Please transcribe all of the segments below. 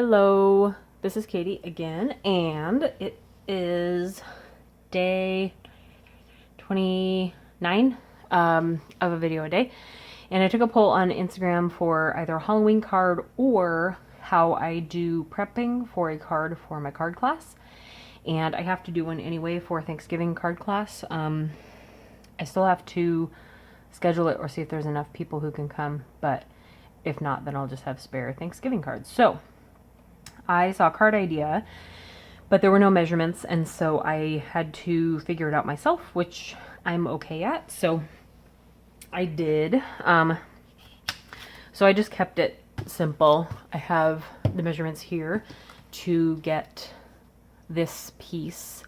Hello, this is Katie again, and it is day 29 of a video a day. And I took a poll on Instagram for either a Halloween card or how I do prepping for a card for my card class. And I have to do one anyway for Thanksgiving card class. I still have to schedule it or see if there's enough people who can come, but if not, then I'll just have spare Thanksgiving cards. So I saw a card idea, but there were no measurements, and so I had to figure it out myself, which I'm okay at. So I did. So I just kept it simple. I have the measurements here to get this piece,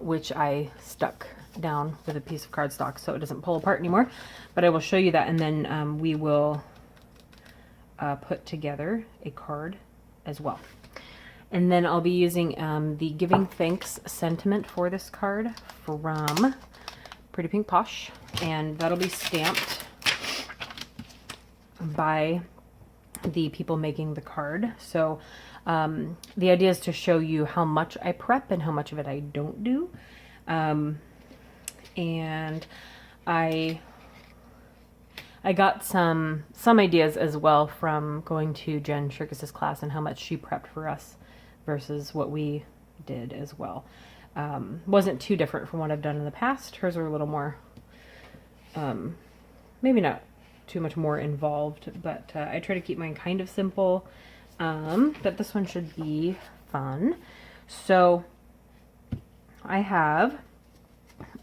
which I stuck down with a piece of cardstock so it doesn't pull apart anymore. But I will show you that, and then we will put together a card as well. And then I'll be using the Giving Thanks sentiment for this card from Pretty Pink Posh, and that'll be stamped by the people making the card. So the idea is to show you how much I prep and how much of it I don't do. And I got some ideas as well from going to Jen Shirkus's class and how much she prepped for us versus what we did as well. Wasn't too different from what I've done in the past. Hers were a little more, maybe not too much more involved, but I try to keep mine kind of simple. But this one should be fun. So I have,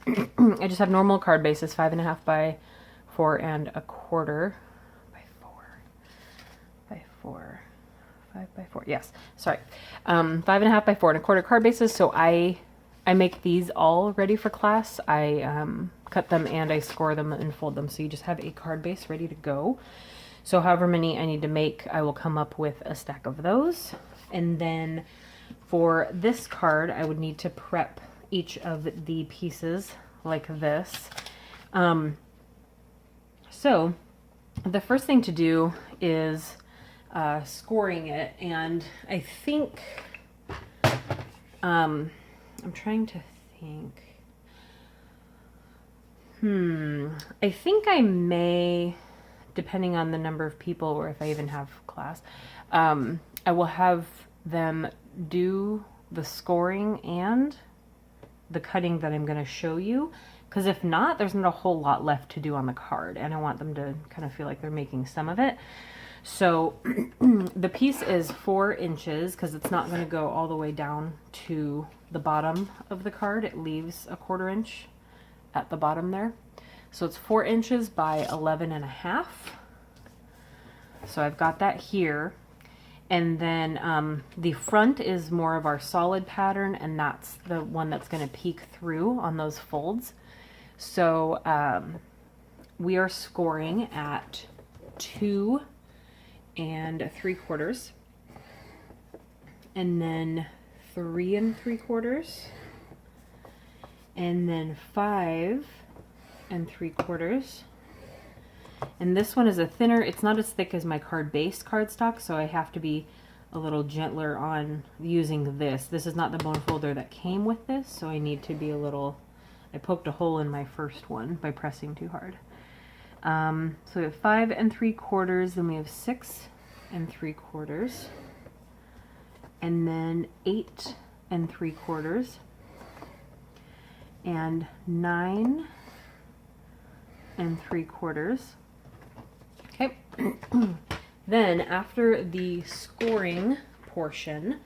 I just have normal card bases, 5.5 by 4 1/4 by 4 by 4, 5 by 4. Yes, sorry, 5.5 by 4 1/4 card bases. So I make these all ready for class. I cut them and I score them and fold them, so you just have a card base ready to go. So however many I need to make, I will come up with a stack of those. And then for this card, I would need to prep each of the pieces like this. So the first thing to do is scoring it, and I think, I'm trying to think, I think I may, depending on the number of people or if I even have class, I will have them do the scoring and the cutting that I'm going to show you, because if not, there's not a whole lot left to do on the card, and I want them to kind of feel like they're making some of it. So the piece is 4 inches because it's not going to go all the way down to the bottom of the card. It leaves a 1/4 inch at the bottom there. So it's 4 inches by 11.5. So I've got that here. And then the front is more of our solid pattern, and that's the one that's going to peek through on those folds. So we are scoring at 2 3/4, and then 3 3/4, and then 5 3/4. And this one is a thinner, it's not as thick as my card base cardstock, so I have to be a little gentler on using this. This is not the bone folder that came with this, so I need to be a little, I poked a hole in my first one by pressing too hard. So we have 5 3/4, then we have 6 3/4, and then 8 3/4, and 9 3/4. Okay. Then after the scoring portion,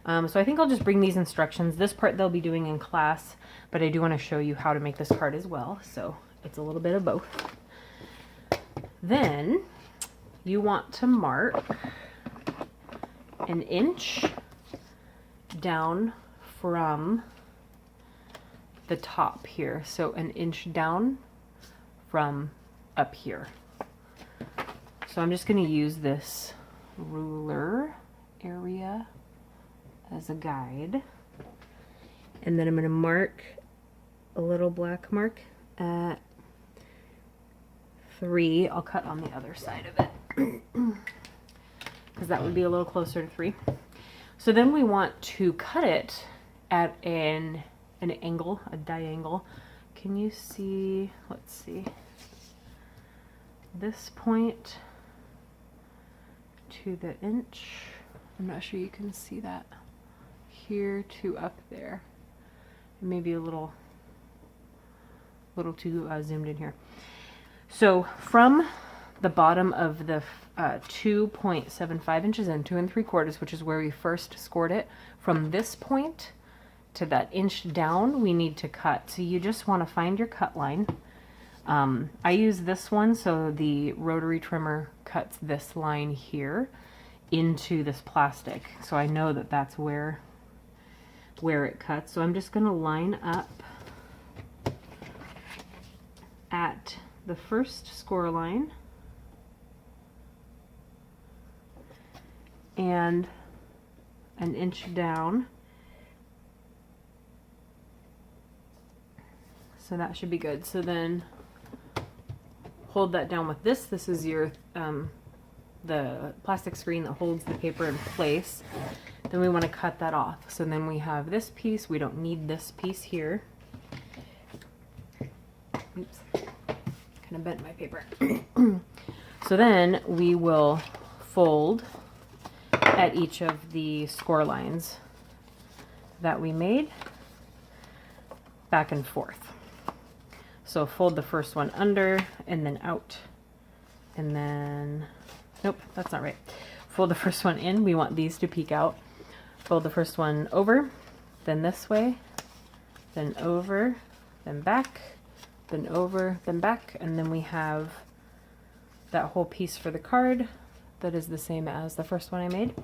so I think I'll just bring these instructions. This part they'll be doing in class, but I do want to show you how to make this card as well, so it's a little bit of both. Then you want to mark 1 inch down from the top here. So 1 inch down from up here. So I'm just going to use this ruler area as a guide. And then I'm going to mark a little black mark at 3. I'll cut on the other side of it. because that would be a little closer to 3. So then we want to cut it at an angle, a diangle. Can you see, let's see, this point to the inch? I'm not sure you can see that. Here to up there. Maybe a little too zoomed in here. So from the bottom of the 2.75 inches and 2 3/4, which is where we first scored it, from this point to that inch down, we need to cut. So you just want to find your cut line. I use this one, so the rotary trimmer cuts this line here into this plastic. So I know that that's where it cuts. So I'm just going to line up at the first score line and an inch down. So that should be good. So then hold that down with this. This is your the plastic screen that holds the paper in place. Then we want to cut that off. So then we have this piece. We don't need this piece here. Oops, kind of bent my paper. So then we will fold at each of the score lines that we made back and forth. So fold the first one under and then out, and then, nope, that's not right. Fold the first one in. We want these to peek out. Fold the first one over, then this way, then over, then back, then over, then back, and then we have that whole piece for the card that is the same as the first one I made.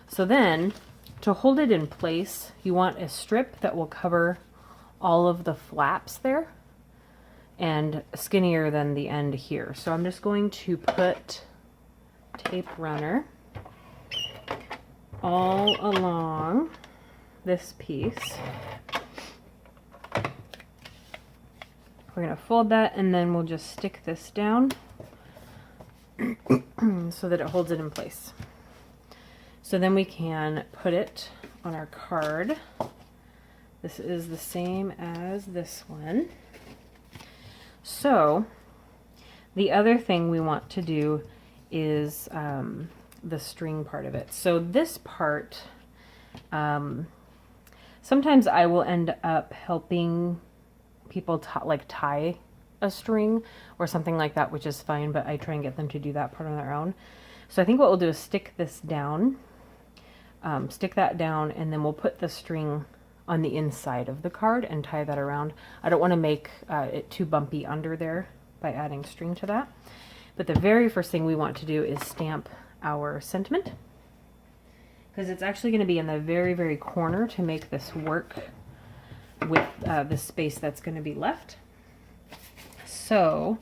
So then, to hold it in place, you want a strip that will cover all of the flaps there and skinnier than the end here. So I'm just going to put tape runner all along this piece. We're going to fold that, and then we'll just stick this down so that it holds it in place. So then we can put it on our card. This is the same as this one. So the other thing we want to do is the string part of it. So this part, sometimes I will end up helping people tie a string or something like that, which is fine, but I try and get them to do that part on their own. So I think what we'll do is stick this down, stick that down, and then we'll put the string on the inside of the card and tie that around. I don't want to make it too bumpy under there by adding string to that. But the very first thing we want to do is stamp our sentiment, because it's actually going to be in the very, very corner to make this work with the space that's going to be left. So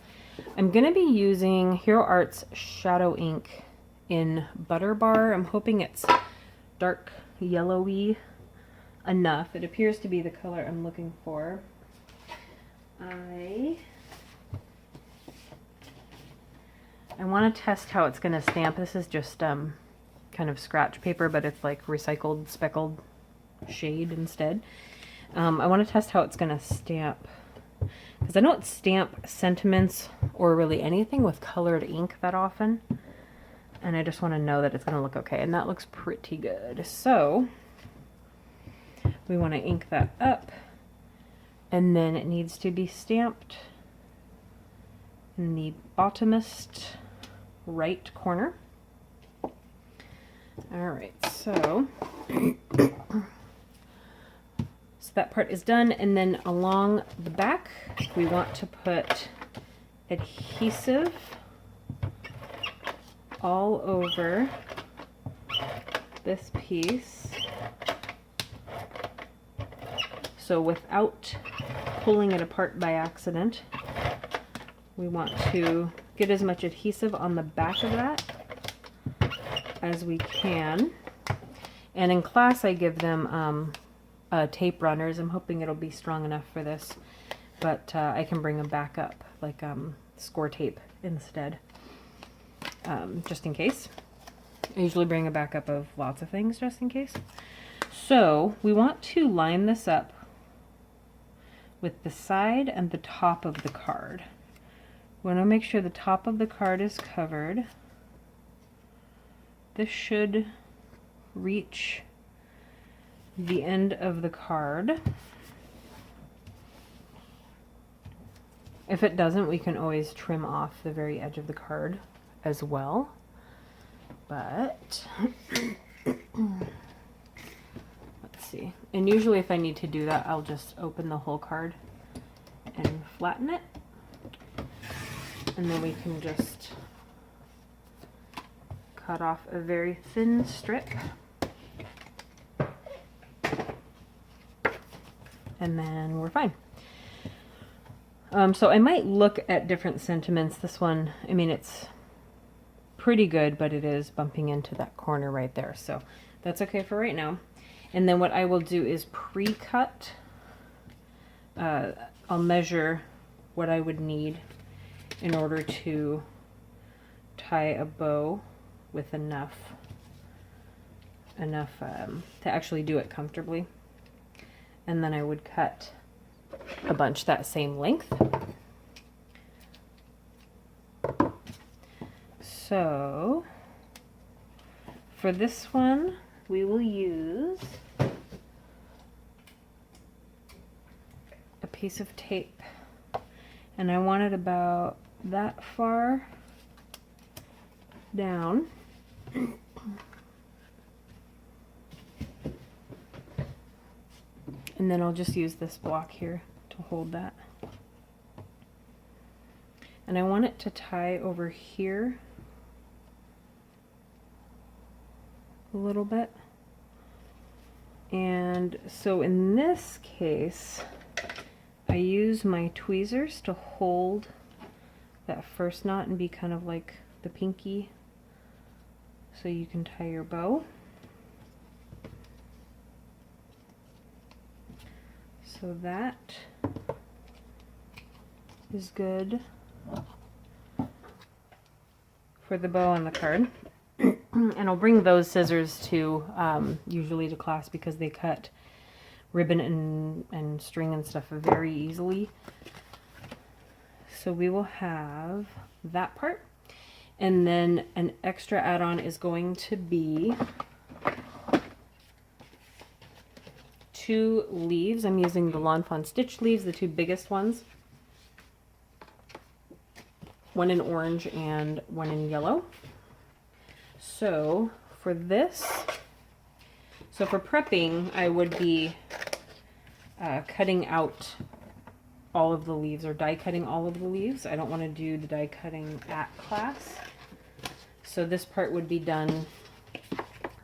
I'm going to be using Hero Arts Shadow Ink in Butter Bar. I'm hoping it's dark yellowy enough. It appears to be the color I'm looking for. I want to test how it's going to stamp. This is just kind of scratch paper, but it's like recycled speckled shade instead. I want to test how it's going to stamp, because I don't stamp sentiments or really anything with colored ink that often, and I just want to know that it's going to look okay, and that looks pretty good. So we want to ink that up, and then it needs to be stamped in the bottomest right corner. Alright, so that part is done, and then along the back we want to put adhesive all over this piece, so without pulling it apart by accident, we want to get as much adhesive on the back of that as we can. And in class I give them tape runners. I'm hoping it'll be strong enough for this, but I can bring them back up, like score tape instead, just in case. I usually bring a backup of lots of things just in case. So we want to line this up with the side and the top of the card. We want to make sure the top of the card is covered. This should reach the end of the card. If it doesn't, we can always trim off the very edge of the card as well. But let's see. And usually if I need to do that, I'll just open the whole card and flatten it. And then we can just cut off a very thin strip. And then we're fine. So I might look at different sentiments. This one, I mean, it's pretty good, but it is bumping into that corner right there. So that's okay for right now. And then what I will do is pre-cut. I'll measure what I would need in order to tie a bow with enough to actually do it comfortably. And then I would cut a bunch that same length. So for this one, we will use a piece of tape, and I want it about that far down. And then I'll just use this block here to hold that. And I want it to tie over here a little bit. And so in this case, I use my tweezers to hold that first knot and be kind of like the pinky, so you can tie your bow. So that is good for the bow on the card. And I'll bring those scissors to usually to class because they cut ribbon and string and stuff very easily. So we will have that part. And then an extra add-on is going to be 2 leaves. I'm using the Lawn Fawn Stitch leaves, the 2 biggest ones. One in orange and one in yellow. So for this, so for prepping, I would be cutting out all of the leaves, or die cutting all of the leaves. I don't want to do the die cutting at class. So this part would be done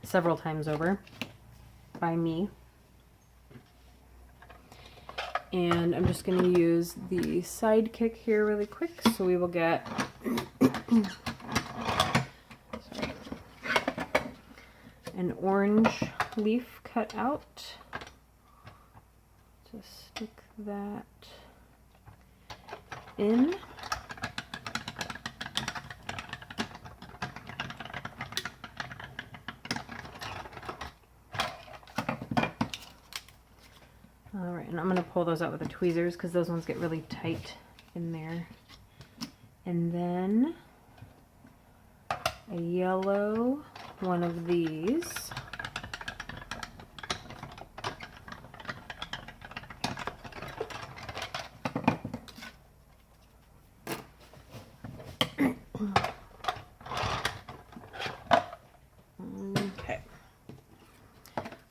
several times over by me. And I'm just going to use the Sidekick here really quick. So we will get an orange leaf cut out. Just stick that in. Alright, and I'm going to pull those out with the tweezers because those ones get really tight in there. And then a yellow one of these. Okay.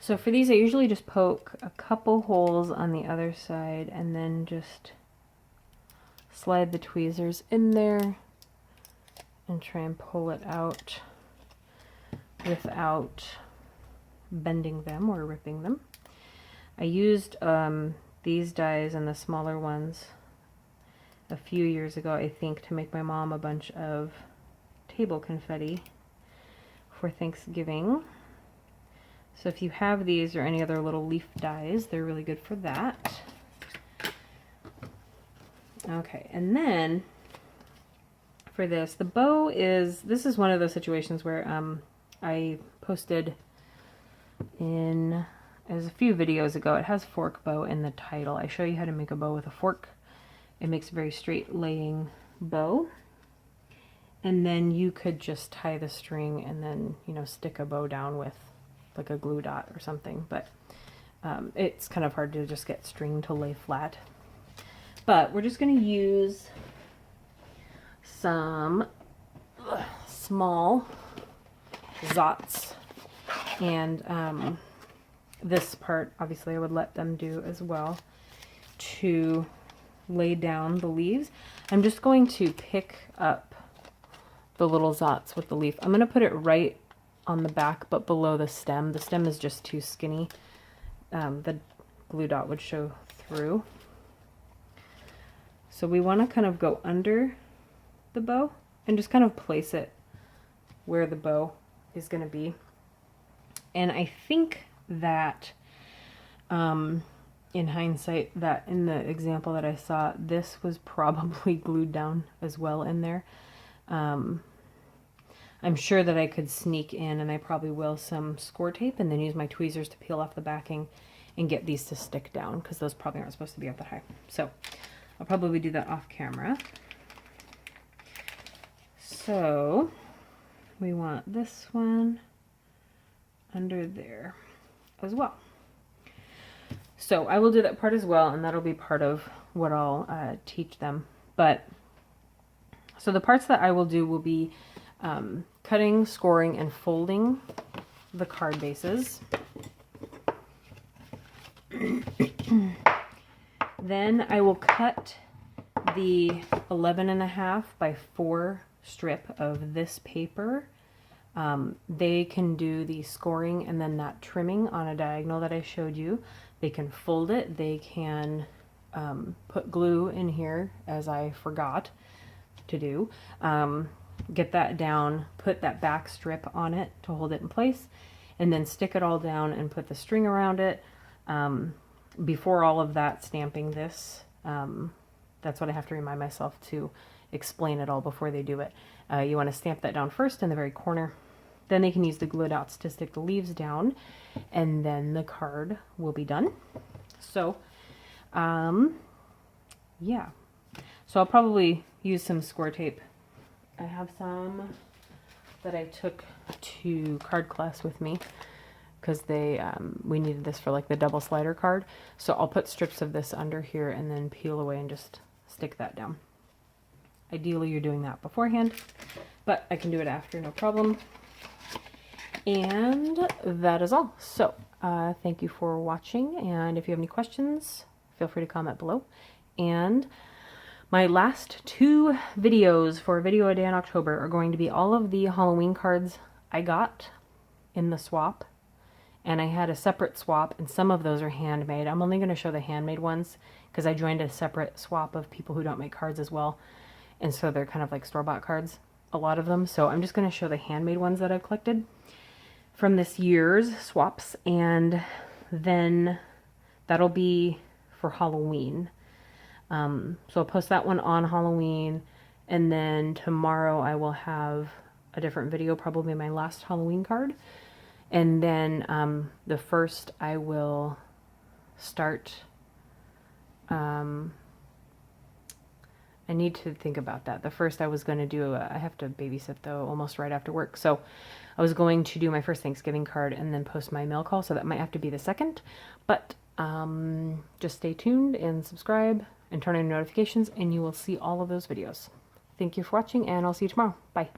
So for these, I usually just poke a couple holes on the other side and then just slide the tweezers in there and try and pull it out without bending them or ripping them. I used these dies and the smaller ones a few years ago, I think, to make my mom a bunch of table confetti for Thanksgiving. So if you have these or any other little leaf dies, they're really good for that. Okay, and then for this, the bow is, this is one of those situations where I posted in, as a few videos ago, it has fork bow in the title. I show you how to make a bow with a fork. It makes a very straight laying bow. And then you could just tie the string and then, you know, stick a bow down with like a glue dot or something. But it's kind of hard to just get string to lay flat. But we're just going to use some small Zots, and this part obviously I would let them do as well to lay down the leaves. I'm just going to pick up the little Zots with the leaf. I'm going to put it right on the back but below the stem. The stem is just too skinny. The glue dot would show through. So we want to kind of go under the bow and just kind of place it where the bow is going to be. And I think that in hindsight, that in the example that I saw, this was probably glued down as well in there. I'm sure that I could sneak in, and I probably will, some score tape and then use my tweezers to peel off the backing and get these to stick down, because those probably aren't supposed to be up that high. So I'll probably do that off camera. So we want this one under there as well. So I will do that part as well, and that'll be part of what I'll teach them. But so the parts that I will do will be cutting, scoring, and folding the card bases. Then I will cut the 11.5 by 4 strip of this paper. They can do the scoring and then that trimming on a diagonal that I showed you. They can fold it. They can put glue in here, as I forgot to do. Get that down, put that back strip on it to hold it in place, and then stick it all down and put the string around it. Before all of that, stamping this, that's what I have to remind myself to explain it all before they do it. You want to stamp that down first in the very corner. Then they can use the glue dots to stick the leaves down, and then the card will be done. So, yeah. So I'll probably use some score tape. I have some that I took to card class with me, because they we needed this for like the double slider card. So I'll put strips of this under here and then peel away and just stick that down. Ideally you're doing that beforehand, but I can do it after, no problem. And that is all. So thank you for watching, and if you have any questions, feel free to comment below. And my last 2 videos for Video a Day in October are going to be all of the Halloween cards I got in the swap. And I had a separate swap, and some of those are handmade. I'm only going to show the handmade ones because I joined a separate swap of people who don't make cards as well. And so they're kind of like store-bought cards, a lot of them. So I'm just going to show the handmade ones that I've collected from this year's swaps. And then that'll be for Halloween. So I'll post that one on Halloween. And then tomorrow I will have a different video, probably my last Halloween card. And then the first I will start, I need to think about that. The first I was going to do, I have to babysit though almost right after work. So I was going to do my first Thanksgiving card and then post my mail call. So that might have to be the second. But just stay tuned and subscribe and turn on notifications, and you will see all of those videos. Thank you for watching, and I'll see you tomorrow. Bye.